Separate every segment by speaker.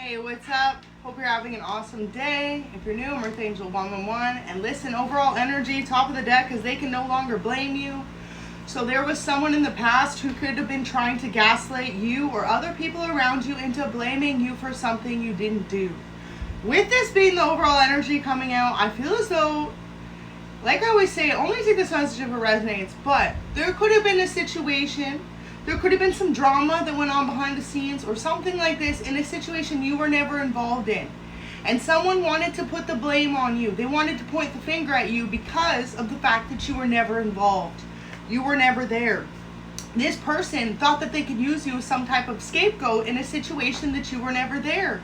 Speaker 1: Hey, what's up? Hope you're having an awesome day. If you're new, I'm Earth Angel 111. And listen, overall energy, top of the deck, because they can no longer blame you. So there was someone in the past who could have been trying to gaslight you or other people around you into blaming you for something you didn't do. With this being the overall energy coming out, I feel as though, like I always say, only take this message if it resonates, but there could have been a situation, there could have been some drama that went on behind the scenes or something like this in a situation you were never involved in. And someone wanted to put the blame on you. They wanted to point the finger at you because of the fact that you were never involved. You were never there. This person thought that they could use you as some type of scapegoat in a situation that you were never there.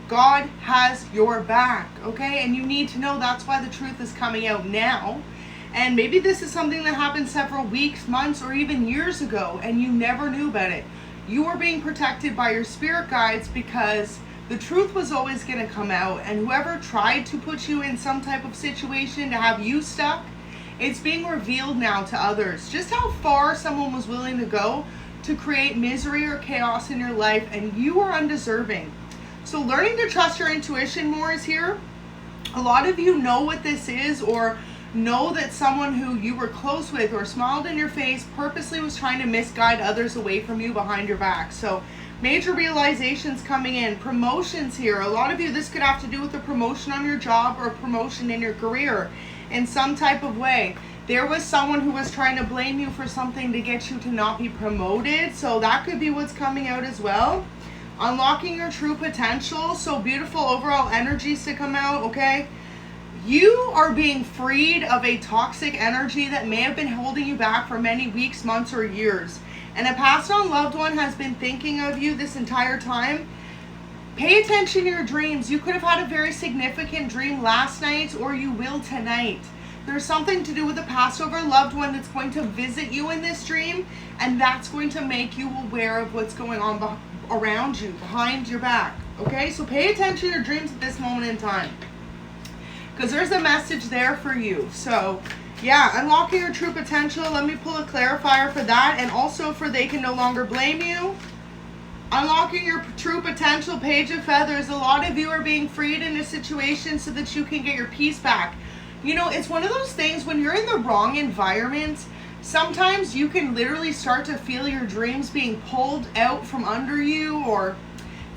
Speaker 1: God has your back, okay? And you need to know that's why the truth is coming out now. And maybe this is something that happened several weeks, months, or even years ago, and you never knew about it. You were being protected by your spirit guides because the truth was always going to come out. And whoever tried to put you in some type of situation to have you stuck, it's being revealed now to others. Just how far someone was willing to go to create misery or chaos in your life, and you are undeserving. So learning to trust your intuition more is here. A lot of you know what this is, or know that someone who you were close with or smiled in your face purposely was trying to misguide others away from you behind your back. So major realizations coming in. Promotions here. A lot of you, this could have to do with a promotion on your job or a promotion in your career in some type of way. There was someone who was trying to blame you for something to get you to not be promoted. So that could be what's coming out as well. Unlocking your true potential. So beautiful overall energies to come out, okay? You are being freed of a toxic energy that may have been holding you back for many weeks, months, or years. And a passed on loved one has been thinking of you this entire time. Pay attention to your dreams. You could have had a very significant dream last night, or you will tonight. There's something to do with a passed over loved one that's going to visit you in this dream, and that's going to make you aware of what's going on around you, behind your back. Okay, so pay attention to your dreams at this moment in time, because there's a message there for you. So yeah, unlocking your true potential. Let me pull a clarifier for that, and also for they can no longer blame you. Unlocking your true potential, Page of Feathers. A lot of you are being freed in a situation so that you can get your peace back. You know, it's one of those things when you're in the wrong environment, sometimes you can literally start to feel your dreams being pulled out from under you, or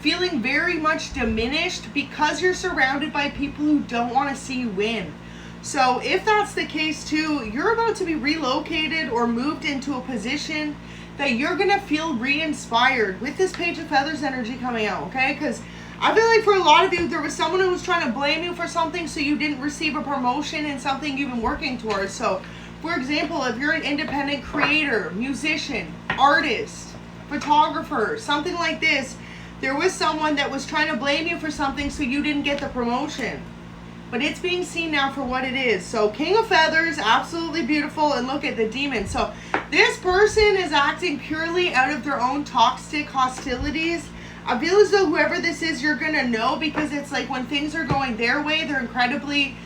Speaker 1: feeling very much diminished because you're surrounded by people who don't want to see you win. So if that's the case too, you're about to be relocated or moved into a position that you're going to feel re-inspired with this Page of Feathers energy coming out, okay? Because I feel like for a lot of you, there was someone who was trying to blame you for something so you didn't receive a promotion in something you've been working towards. So for example, if you're an independent creator, musician, artist, photographer, something like this, there was someone that was trying to blame you for something so you didn't get the promotion. But it's being seen now for what it is. So King of Feathers, absolutely beautiful. And look at the demon. So this person is acting purely out of their own toxic hostilities. I feel as though whoever this is, you're going to know, because it's like when things are going their way, they're incredibly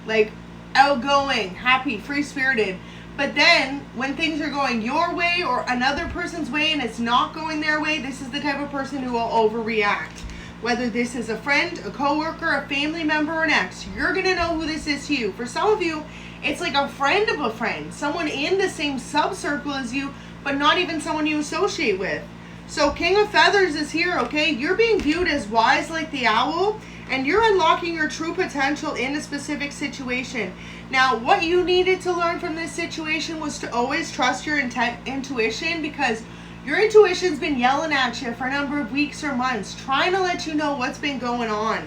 Speaker 1: like outgoing, happy, free-spirited. But then when things are going your way or another person's way and it's not going their way, this is the type of person who will overreact. Whether this is a friend, a coworker, a family member, or an ex, you're going to know who this is to you. For some of you, it's like a friend of a friend, someone in the same sub-circle as you, but not even someone you associate with. So King of Feathers is here, okay? You're being viewed as wise like the owl, and you're unlocking your true potential in a specific situation. Now, what you needed to learn from this situation was to always trust your intuition, because your intuition's been yelling at you for a number of weeks or months, trying to let you know what's been going on.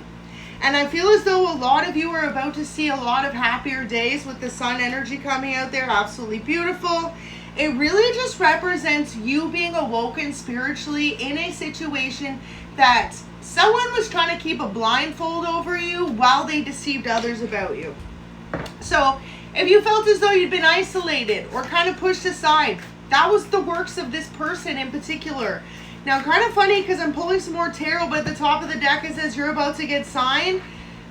Speaker 1: And I feel as though a lot of you are about to see a lot of happier days with the sun energy coming out there. Absolutely beautiful. It really just represents you being awoken spiritually in a situation that someone was trying to keep a blindfold over you while they deceived others about you. So if you felt as though you'd been isolated or kind of pushed aside, that was the works of this person in particular. Now, kind of funny because I'm pulling some more tarot, but at the top of the deck it says you're about to get signed.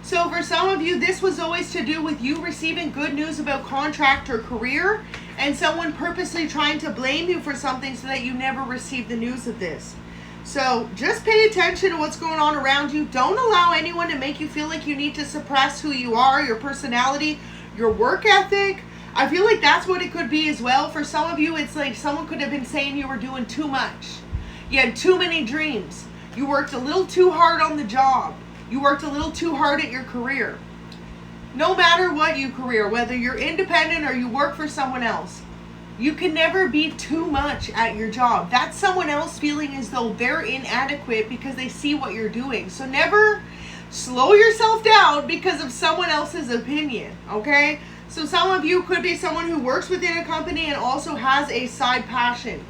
Speaker 1: So for some of you, this was always to do with you receiving good news about contract or career, and someone purposely trying to blame you for something so that you never received the news of this. So just pay attention to what's going on around you. Don't allow anyone to make you feel like you need to suppress who you are, your personality, your work ethic. I feel like that's what it could be as well. For some of you, it's like someone could have been saying you were doing too much. You had too many dreams. You worked a little too hard on the job. You worked a little too hard at your career. No matter what you career, whether you're independent or you work for someone else, you can never be too much at your job. That's someone else feeling as though they're inadequate because they see what you're doing. So never slow yourself down because of someone else's opinion, okay? So some of you could be someone who works within a company and also has a side passion.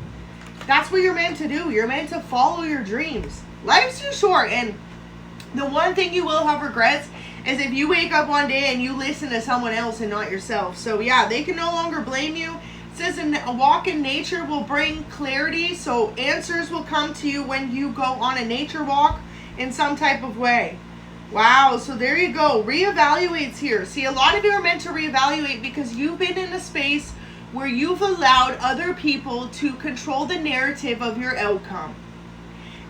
Speaker 1: That's what you're meant to do. You're meant to follow your dreams. Life's too short, and the one thing you will have regrets is if you wake up one day and you listen to someone else and not yourself. So yeah, they can no longer blame you. It says a walk in nature will bring clarity, so answers will come to you when you go on a nature walk in some type of way. Wow, so there you go. Reevaluate's here. See, a lot of you are meant to reevaluate because you've been in a space where you've allowed other people to control the narrative of your outcome.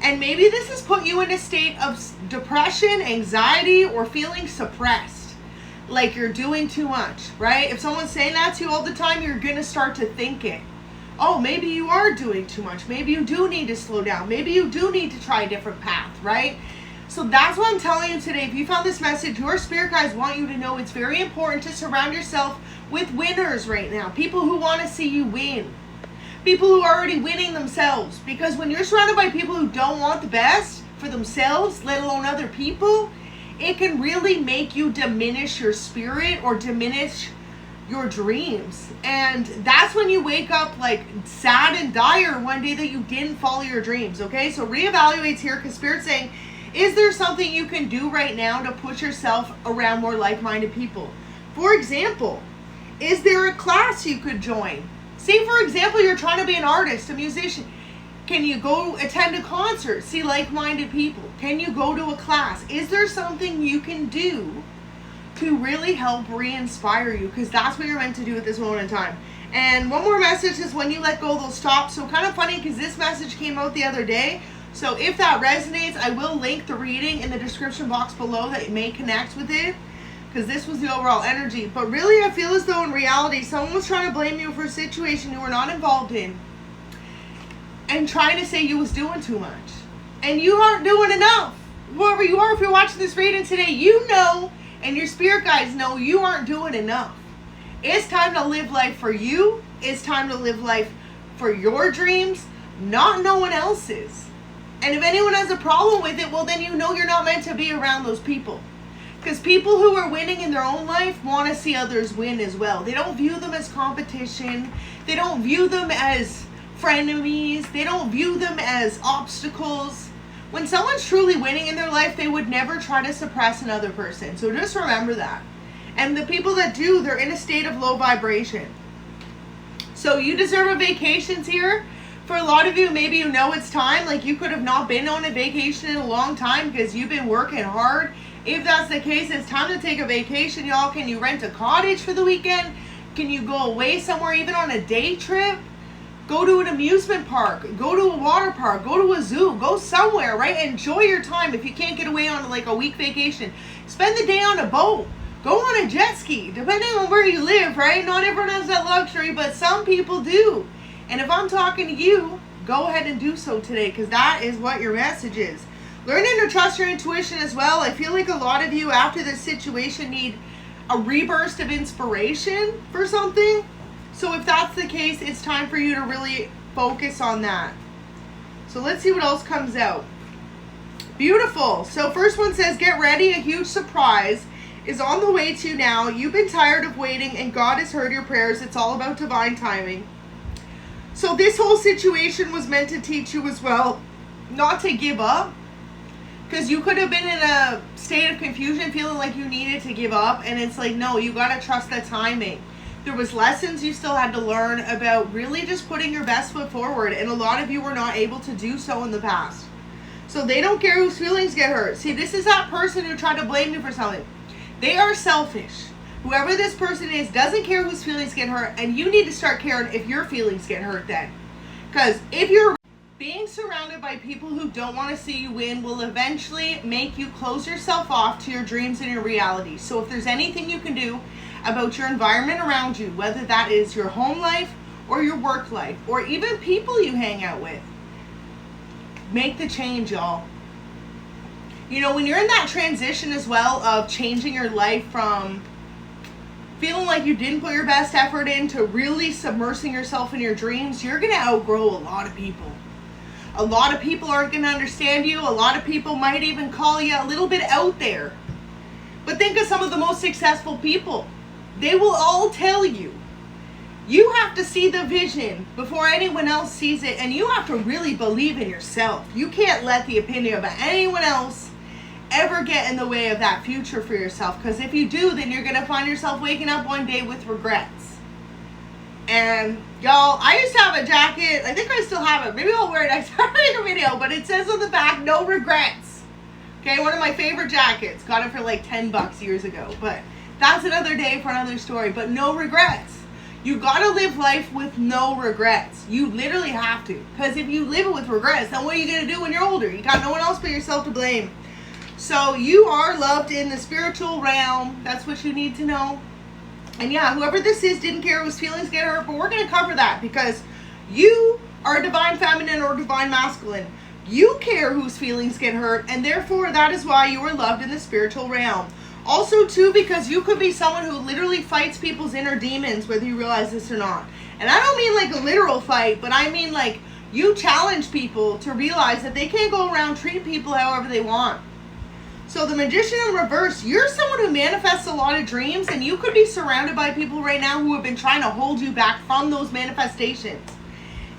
Speaker 1: And maybe this has put you in a state of depression, anxiety, or feeling suppressed. Like you're doing too much, right? If someone's saying that to you all the time, you're going to start to think it. Oh, maybe you are doing too much. Maybe you do need to slow down. Maybe you do need to try a different path, right? So that's what I'm telling you today. If you found this message, your spirit guides want you to know it's very important to surround yourself with winners right now. People who want to see you win. People who are already winning themselves. Because when you're surrounded by people who don't want the best for themselves, let alone other people, it can really make you diminish your spirit or diminish your dreams. And that's when you wake up like sad and dire one day that you didn't follow your dreams, okay? So reevaluate's here because Spirit's saying, is there something you can do right now to put yourself around more like-minded people? For example, is there a class you could join? Say, for example, you're trying to be an artist, a musician. Can you go attend a concert, see like-minded people? Can you go to a class? Is there something you can do to really help re-inspire you? Because that's what you're meant to do at this moment in time. And one more message is when you let go, they'll stop. So kind of funny because this message came out the other day. So if that resonates, I will link the reading in the description box below that may connect with it. Because this was the overall energy. But really, I feel as though in reality, someone was trying to blame you for a situation you were not involved in. And trying to say you was doing too much. And you aren't doing enough. Whoever you are, if you're watching this reading today, you know, and your spirit guides know, you aren't doing enough. It's time to live life for you. It's time to live life for your dreams, not no one else's. And if anyone has a problem with it, well, then you know you're not meant to be around those people. Because people who are winning in their own life want to see others win as well. They don't view them as competition. They don't view them as frenemies. They don't view them as obstacles. When someone's truly winning in their life, they would never try to suppress another person. So just remember that. And the people that do, they're in a state of low vibration. So you deserve a vacation here. For a lot of you, maybe you know it's time. Like you could have not been on a vacation in a long time because you've been working hard. If that's the case, it's time to take a vacation, y'all. Can you rent a cottage for the weekend? Can you go away somewhere, even on a day trip? Go to an amusement park. Go to a water park. Go to a zoo. Go somewhere, right? Enjoy your time. If you can't get away on like a week vacation, spend the day on a boat. Go on a jet ski, depending on where you live, right? Not everyone has that luxury, but some people do. And if I'm talking to you, go ahead and do so today because that is what your message is. Learning to trust your intuition as well. I feel like a lot of you after this situation need a reburst of inspiration for something. So if that's the case, it's time for you to really focus on that. So let's see what else comes out. Beautiful. So first one says, get ready. A huge surprise is on the way to you now. You've been tired of waiting and God has heard your prayers. It's all about divine timing. So this whole situation was meant to teach you as well not to give up. Because you could have been in a state of confusion feeling like you needed to give up. And it's like, no, you got to trust the timing. There was lessons you still had to learn about really just putting your best foot forward. And a lot of you were not able to do so in the past. So they don't care whose feelings get hurt. See, this is that person who tried to blame you for something. They are selfish. Whoever this person is doesn't care whose feelings get hurt. And you need to start caring if your feelings get hurt then. Because if you're Being surrounded by people who don't want to see you win will eventually make you close yourself off to your dreams and your reality. So if there's anything you can do about your environment around you, whether that is your home life or your work life or even people you hang out with, make the change, y'all. You know, when you're in that transition as well of changing your life from feeling like you didn't put your best effort into really submersing yourself in your dreams, you're going to outgrow a lot of people. A lot of people aren't going to understand you. A lot of people might even call you a little bit out there. But think of some of the most successful people. They will all tell you, you have to see the vision before anyone else sees it, and you have to really believe in yourself. You can't let the opinion of anyone else ever get in the way of that future for yourself, because if you do, then you're going to find yourself waking up one day with regrets. And y'all, I used to have a jacket, I think I still have it, maybe I'll wear it next time I make a video, but it says on the back, no regrets. Okay, one of my favorite jackets, got it for like 10 bucks years ago, but that's another day for another story. But no regrets. You gotta live life with no regrets. You literally have to, because if you live it with regrets, then what are you gonna do when you're older? You got no one else but yourself to blame. So you are loved in the spiritual realm. That's what you need to know. And yeah, whoever this is didn't care whose feelings get hurt, but we're going to cover that because you are divine feminine or divine masculine. You care whose feelings get hurt, and therefore that is why you are loved in the spiritual realm. Also too, because you could be someone who literally fights people's inner demons, whether you realize this or not. And I don't mean like a literal fight, but I mean like you challenge people to realize that they can't go around treating people however they want. So the Magician in reverse, you're someone who manifests a lot of dreams, and you could be surrounded by people right now who have been trying to hold you back from those manifestations.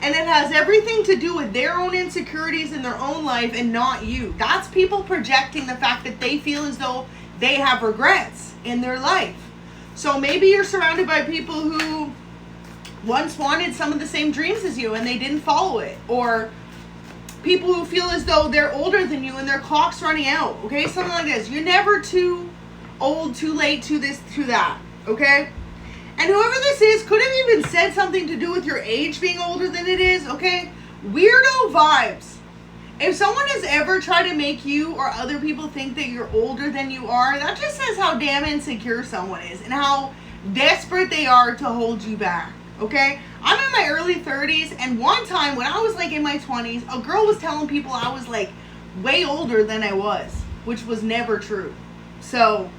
Speaker 1: And it has everything to do with their own insecurities in their own life and not you. That's people projecting the fact that they feel as though they have regrets in their life. So maybe you're surrounded by people who once wanted some of the same dreams as you and they didn't follow it. Or people who feel as though they're older than you and their clock's running out, okay? Something like this. You're never too old, too late, too this, too that, okay? And whoever this is could have even said something to do with your age being older than it is, okay? Weirdo vibes. If someone has ever tried to make you or other people think that you're older than you are, that just says how damn insecure someone is and how desperate they are to hold you back, okay? I'm in my early 30s, and one time when I was like in my 20s, a girl was telling people I was like way older than I was, which was never true. So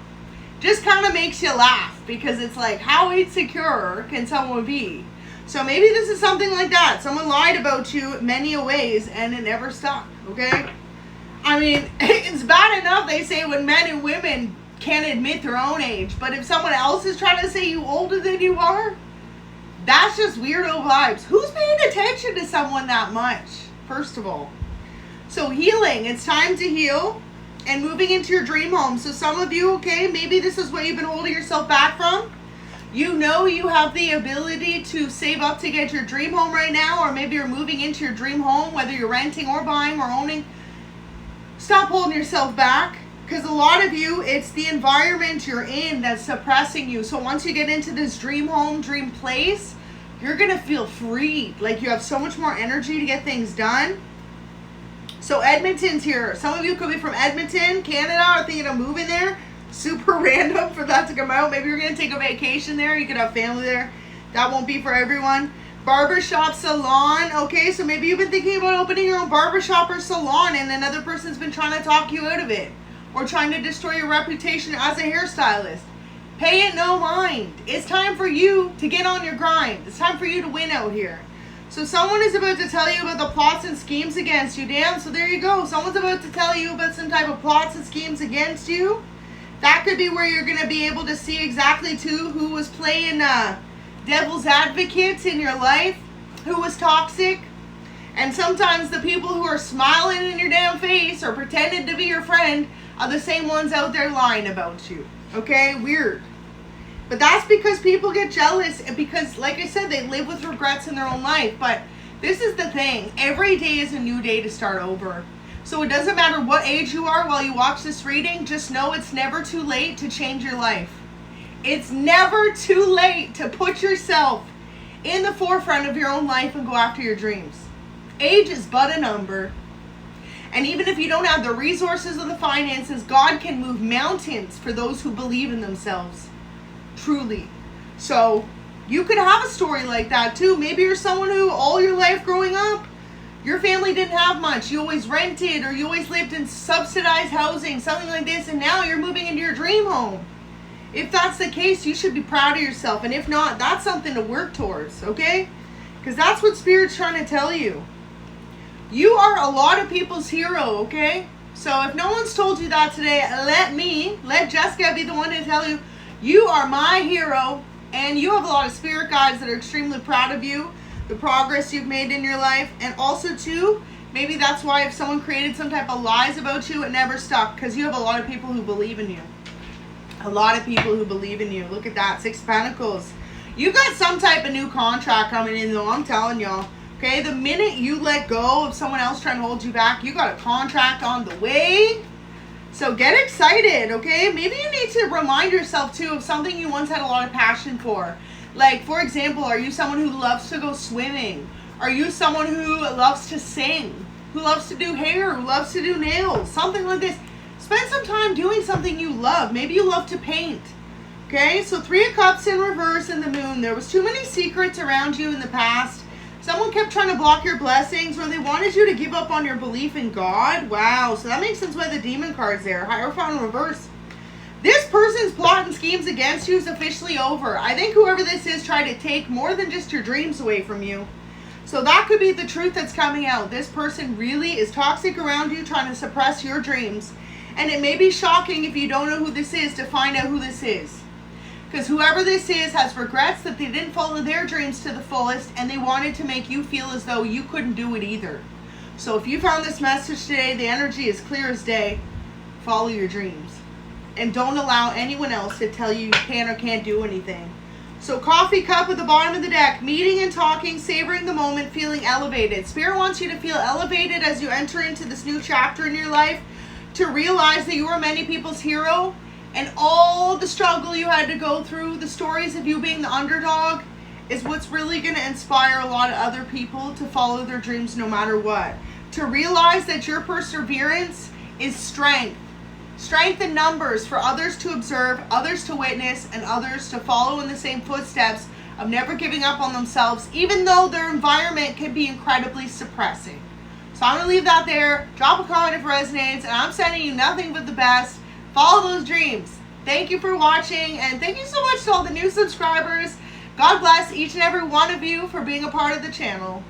Speaker 1: just kind of makes you laugh because it's like, how insecure can someone be? So maybe this is something like that. Someone lied about you many a ways and it never stuck, okay? I mean, it's bad enough they say when men and women can't admit their own age, but if someone else is trying to say you older than you are, that's just weirdo vibes. Who's paying attention to someone that much, first of all? So healing, it's time to heal and moving into your dream home. So some of you, okay, maybe this is what you've been holding yourself back from. You know you have the ability to save up to get your dream home right now, or maybe you're moving into your dream home, whether you're renting or buying or owning. Stop holding yourself back. Because a lot of you, it's the environment you're in that's suppressing you. So once you get into this dream home, dream place, you're going to feel free. Like you have so much more energy to get things done. So Edmonton's here. Some of you could be from Edmonton, Canada, or thinking of moving there. Super random for that to come out. Maybe you're going to take a vacation there. You could have family there. That won't be for everyone. Barbershop, salon. Okay, so maybe you've been thinking about opening your own barbershop or salon and another person's been trying to talk you out of it. Or trying to destroy your reputation as a hairstylist. Pay it no mind. It's time for you to get on your grind. It's time for you to win out here. So someone is about to tell you about the plots and schemes against you. Damn, so there you go. Someone's about to tell you about some type of plots and schemes against you. That could be where you're going to be able to see exactly too who was playing devil's advocates in your life, who was toxic. And sometimes the people who are smiling in your damn face or pretending to be your friend are the same ones out there lying about you. Okay? Weird. But that's because people get jealous and because, like I said, they live with regrets in their own life. But this is the thing. Every day is a new day to start over. So it doesn't matter what age you are while you watch this reading. Just know it's never too late to change your life. It's never too late to put yourself in the forefront of your own life and go after your dreams. Age is but a number. And even if you don't have the resources or the finances, God can move mountains for those who believe in themselves. Truly. So you could have a story like that too. Maybe you're someone who all your life growing up, your family didn't have much. You always rented, or you always lived in subsidized housing, something like this, and now you're moving into your dream home. If that's the case, you should be proud of yourself. And if not, that's something to work towards, okay? Because that's what Spirit's trying to tell you. You are a lot of people's hero, okay? So if no one's told you that today, let Jessica be the one to tell you, you are my hero, and you have a lot of spirit guides that are extremely proud of you, the progress you've made in your life, and also too, maybe that's why if someone created some type of lies about you, it never stuck, because you have a lot of people who believe in you. A lot of people who believe in you. Look at that, 6 of Pentacles. You got some type of new contract coming in though, I'm telling y'all. Okay, the minute you let go of someone else trying to hold you back, you got a contract on the way. So get excited, okay? Maybe you need to remind yourself too of something you once had a lot of passion for. Like, for example, are you someone who loves to go swimming? Are you someone who loves to sing? Who loves to do hair? Who loves to do nails? Something like this. Spend some time doing something you love. Maybe you love to paint. Okay, so 3 of Cups in reverse in the moon. There was too many secrets around you in the past. Someone kept trying to block your blessings, or they wanted you to give up on your belief in God. Wow, so that makes sense why the Demon card's there. Hierophant in reverse. This person's plot and schemes against you is officially over. I think whoever this is tried to take more than just your dreams away from you. So that could be the truth that's coming out. This person really is toxic around you, trying to suppress your dreams. And it may be shocking if you don't know who this is to find out who this is. Because whoever this is has regrets that they didn't follow their dreams to the fullest, and they wanted to make you feel as though you couldn't do it either. So if you found this message today, the energy is clear as day. Follow your dreams. And don't allow anyone else to tell you you can or can't do anything. So coffee cup at the bottom of the deck. Meeting and talking, savoring the moment, feeling elevated. Spirit wants you to feel elevated as you enter into this new chapter in your life. To realize that you are many people's hero. And all the struggle you had to go through, the stories of you being the underdog, is what's really going to inspire a lot of other people to follow their dreams no matter what. To realize that your perseverance is strength. Strength in numbers for others to observe, others to witness, and others to follow in the same footsteps of never giving up on themselves, even though their environment can be incredibly suppressing. So I'm going to leave that there. Drop a comment if it resonates, and I'm sending you nothing but the best. Follow those dreams. Thank you for watching, and thank you so much to all the new subscribers. God bless each and every one of you for being a part of the channel.